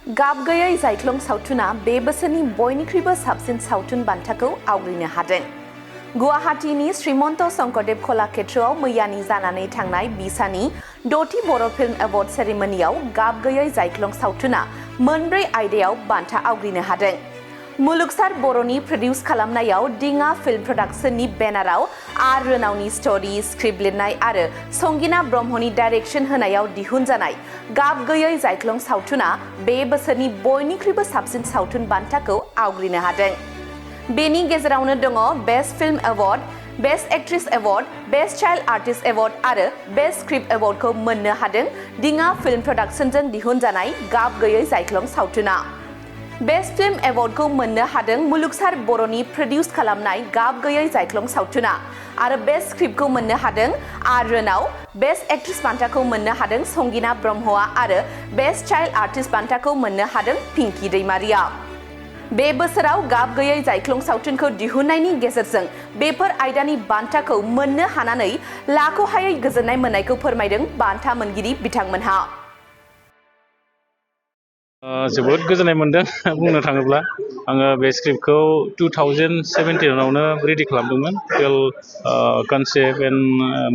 गाब गैयै जायख्लं सावथुना बे बोसोरनि बयनिख्रुइबो साबसिन सावथुन बान्थाखौ आवग्रिनो हादों। गुवाहाटीनि श्रीमन्त शंकरदेव कलाक्षेत्रआव मैयानि जानानै थांनाय बिसानि 6थि बर' फिल्म एवार्ड सेरेमनियाव गाब गैयै जायख्लं सावथुना मोनब्रै आयदायाव बान्था आवग्रिनो हादों। मुलुगसार बर'नि प्रडिउस खालामनायाव दिङा फिल्म प्रडाक्शननि बेनाराव आर रोनावनि स्ट'री स्क्रिप्ट लिरनाय आरो संगिना ब्रह्मनि डाइरेक्शन होनायाव दिहुनजानाय गाब गैयै जायख्लं सावथुना बे बोसोरनि बयनिख्रुइबो साबसिन सावथुन बान्थाखौ आवग्रिनो हादों। बेनि गेजेरावनो दङ best film award, best actress award, best child artist award आरो बेस्ट स्क्रिप्ट एवार्डखौ मोननो हादों दिङा फिल्म प्रडाक्शनजों दिहुनजानाय गाब गैयै जायख्लं सावथुना। बेस्ट फिल्म एवार्डखौ मोननो हादों मुलुगसार बर'नि प्रडिउस खालामनाय गाब गैयै जायख्लं सावथुना आरो बेस्ट स्क्रिप्टखौ मोननो हादों आर रोनाव, बेस्ट एक्ट्रेस बान्थाखौ मोननो हादों संगिना ब्रह्मआ आरो बेस्ट चाइल्ड आर्टिस्ट बान्थाखौ मोननो हादों पिंकी दैमारिया। बे बोसोराव गाब गैयै जायख्लं सावथुनखौ दिहुननायनि गेजेरजों बेफोर आयदानि बान्थाखौ मोननो हानानै लाख'हायै गोजोननाय मोननायखौ फोरमायदों बान्था मोनगिरि बिथांमोनहा। जोबोद गोजोननाय मोनदों बुंनो थाङोब्ला आङो बे स्क्रिप्टखौ 2017आवनो रेडि खालामदोंमोन। कनसेप्ट एन्ड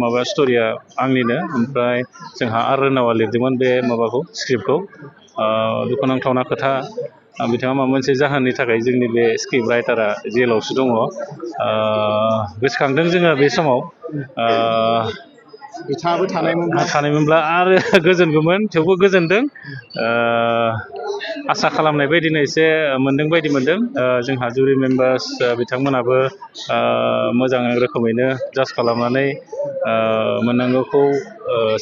माबा स्ट'रिया आंनिनो, ओमफ्राय जोंहा आर रोनावा लिरदोंमोन बे माबाखौ स्क्रिप्टखौ। दुखुनांथावना खोथा, बिथाङा माबा मोनसे जाहोननि थाखाय जोंनि बे स्क्रिप्ट राइटारा जेलावसो दङ। गोसोखांदों जोङो बे समाव बिथाङाबो थानायमोनब्ला आरो गोजोनगौमोन, थेवबो गोजोनदों। आसा खालामनाय बायदिनो एसे मोनदों बायदि मोनदों। जोंहा जुरि मेम्बार्स बिथांमोनाबो मोजां रोखोमैनो जाज खालामनानै मोननांगौखौ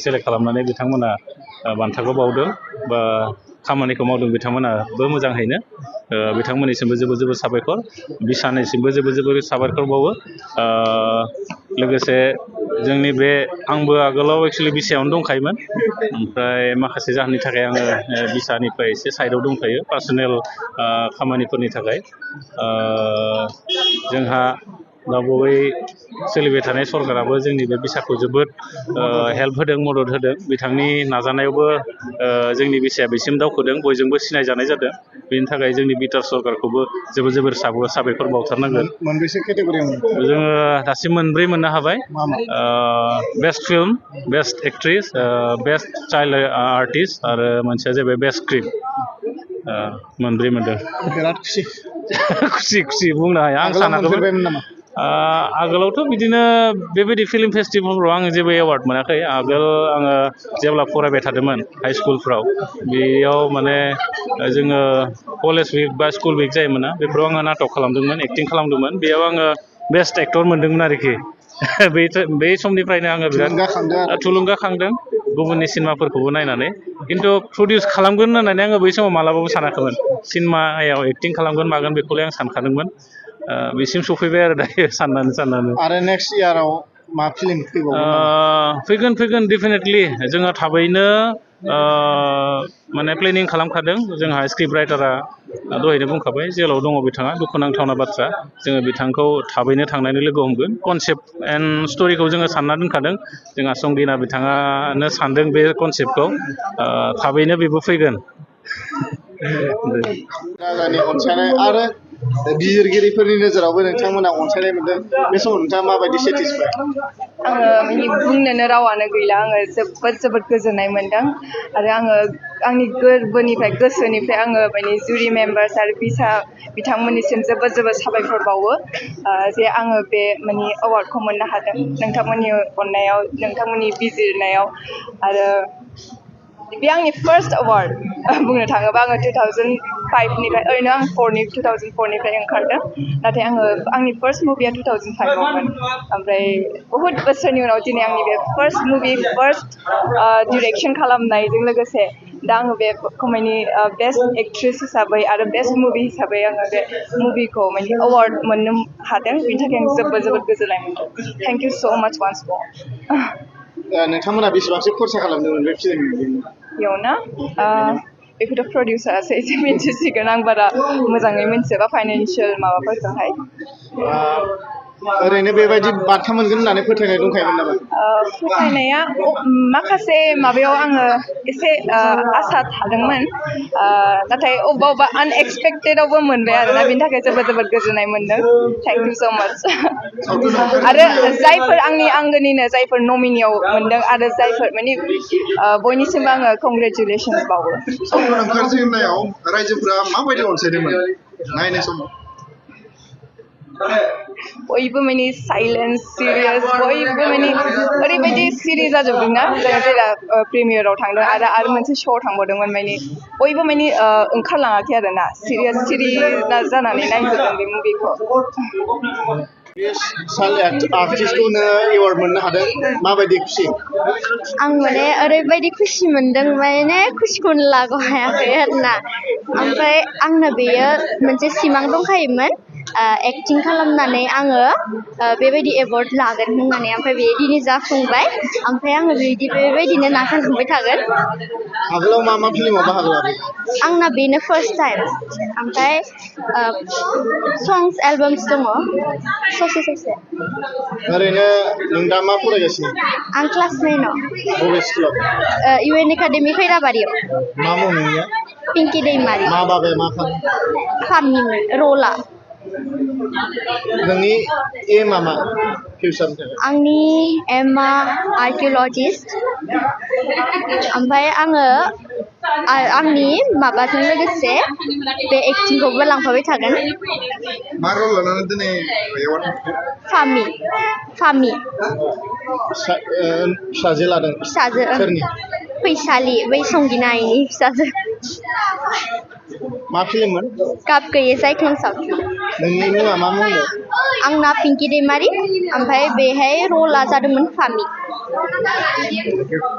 सेलेक्ट खालामनानै बिथांमोना बान्थाखौ बावदों बा खामानिखौ मावदों बिथांमोनाबो मोजाङैनो। बिथांमोननिसिमबो जोबोद जोबोद साबायखर, बिसानिसिमबो जोबोद जोबोद साबायखर बावो। लोगोसे जोंनि बे आंबो आगोलाव एक्सुवेलि बिसायावनो दंखायोमोन, ओमफ्राय माखासे जाहोननि थाखाय आङो बिसानिफ्राय एसे साइडआव दंखायो पार्सनेल खामानिफोरनि थाखाय। जोंहा बै सोलिबाय थानाय सरकाराबो जोंनि बे बिसाखौ जोबोद हेल्प होदों, मदद होदों। बिथांनि नाजानायावबो जोंनि बिसाया बेसिम दावखोदों, बयजोंबो सिनायजानाय जादों। बेनि थाखाय जोंनि बिटार सरकारखौबो जोबोद जोबोद साबायखर बावथारनांगोन। मोनबेसे केटेगरियाव जोङो दासिम मोनब्रै मोननो हाबाय। Best film, best actress, best child artist आरो मोनसेया जाहैबाय बेस्ट स्क्रिप्ट। मोनब्रै मोनदों। बिराद खुसि खुसि बुंनो हाया, आं सानाखैमोन। नामा? आगोलावथ' बिदिनो बेबायदि फिल्म फेस्टिभेलफ्राव आङो जेबो एवार्ड मोनाखै। आगोल आङो जेब्ला फरायबाय थादोंमोन हाइ स्कुलफ्राव, बेयाव माने जोङो कलेज उइक बा स्कुल उइक जायोमोन ना, बेफोराव आङो नाटक खालामदोंमोन, एक्टिं खालामदोंमोन। बेयाव आङो बेस्ट एक्टर मोनदोंमोन आरोखि। बे समनिफ्रायनो आङो बिराद थुलुंगाखांदों गुबुननि सिनेमाफोरखौबो नायनानै। खिन्थु प्रडिउस खालामगोन होननानै आङो बै समाव मालाबाबो सानाखैमोन। सिनेमायाव एक्टिं खालामगोन मागोन बेखौलाय आं सानखादोंमोन। बेसिम सफैबाय आरो दायो साननानै। आरो नेक्स्ट इयाराव मा फिल्म फैबावगोन? फैगोन डेफिनेटलि। जोङो थाबैनो माने प्लेनिं खालामखादों। जोंहा स्क्रिप्ट राइटारा दहायनो बुंखाबाय जेलाव दङ बिथाङा, दुखुनांथावना बाथ्रा। जोङो बिथांखौ थाबैनो थांनानै लोगो हमगोन। कनसेप्ट एन्ड स्ट'रिखौ जोङो सानना दोनखादों। जोंहा संगिना बिथाङानो सानदों बे कनसेप्टखौ। थाबैनो बेबो फैगोन। राजानि अनसायनाय आरो बिजिरगिरिफोरनि नोजोरावबो नोंथांमोना अनसायनाय मोनदों। बे समाव नोंथाङा माबायदि सेटिसफाइ? आङो बुंनोनो रावानो गैला। आङो जोबोद गोजोननाय मोनदों आरो आङो आंनि गोरबोनिफ्राय गोसोनिफ्राय आङो जुरि मेम्बार्स आरो बिथांमोननिसिम जोबोद साबायखर बावो जे आङो बे एवार्डखौ मोननो हादों नोंथांमोननि अननायाव, नोंथांमोननि बिजिरनायाव। आरो बे आंनि फार्स्ट एवार्ड बुंनो थाङोबा। आङो 2005निफ्राय, ओरैनो आं 2004निफ्राय ओंखारदों, नाथाय आंनि फार्स्ट मुभिया 2005आवमोन। ओमफ्राय बहुद बोसोरनि उनाव दिनै आंनि बे फार्स्ट मुभि, फार्स्ट डिरेक्सन खालामनायजों लोगोसे दा आङो बे बेस्ट एक्ट्रेस हिसाबै आरो बेस्ट मुभि हिसाबै आङो बे मुभिखौ एवार्ड मोननो हादों। बेनि थाखाय आं जोबोद गोजोननाय मोनदों। थेंक इउ स' माच वान्स मर। नोंथांमोना बेसेबांसो खरसा खालामदोंमोन बे फिल्मनि? बेयावना बेखौथ' प्रडिउसारासो एसे मिन्थिसिगोन, आं बारा मोजाङै मिन्थिजोबा फाइनान्सियेल माबाफोरखौहाय। ओरैनो बेबायदि बान्था मोनगोन होननानै फोथायनाय दंखायोमोन नामा? फोथायनाया माखासे माबायाव आङो एसे आसा थादोंमोन नाथाय अबेबा आनएक्सपेक्टेडआवबो मोनबाय आरोना बेनि थाखाय जोबोद गोजोननाय मोनदों थेंक इउ स' माच आरो जायफोर आंनि आंगोनिनो जायफोर नमिनियाव मोनदों आरो जायफोर माने बयनिसिमबो आङो कंग्रेचुलेसन्स बावो सावथुन ओंखारजेननायाव रायजोफोरा माबायदि अनसायदोंमोन नायनाय समाव? बयबो माने साइलेन्स सिरियास बयबो माने ओरैबायदि सिरि जाजोबदोंना जोङो जेला प्रिमियाराव थांदों आरो मोनसे श'आव थांबावदोंमोन माने बयबो माने ओंखारलाङाखै आरोना सिरियास सिरि जानानै नायजोबदों बे मुभिखौ चाइल्ड आर्टिस्टखौनो एवार्ड मोननो हादों माबायदि खुसि? आं माने ओरैबायदि खुसि मोनदों माने खुसिखौनो लाग' हायाखै आरोना ओमफ्राय आंनो बेयो मोनसे सिमां दंखायोमोन एक्टिं खालामनानै आङो बेबायदि एवार्ड लागोन होननानै ओमफ्राय बेयो दिनै जाफुंबाय ओमफ्राय आङो बेबायदिनो नाजालांबाय थागोन। आगोलाव मा फिल्माव बाहागो लादों? आंना बेनो फार्स्ट टाइम ओमफ्राय संस एलबाम्स दङ ससे ओरैनो नों दा मा फरायगासिनो? आं क्लास 9आव बबे स्कुलाव? UN एकाडेमि खैराबारियाव। मा मुं नोंनिया? पिंकि दैमारि। मा बागै मा खालामो? फार्मनिमोन रला। नोंनि एमआ मा फिउचारनि थाखाय? आंनि एमआ आर्किअलजिस्ट ओमफ्राय आङो आंनि माबाजों लोगोसे बे एक्टिंखौबो लांफाबाय थागोन। मा रल लानानै दिनै एवार्ड मोनखो? फामि फिसाजो लादों। फिसाजो सोरनि? फैसालि बै संगिना आइनि फिसाजो। मा फिल्ममोन? गाब गैयै जायख्लं सावथुन। नोंनि मुङा मा मुंमोन? आंना पिंकि दैमारि ओमफ्राय बेहाय रला जादोंमोन फामि।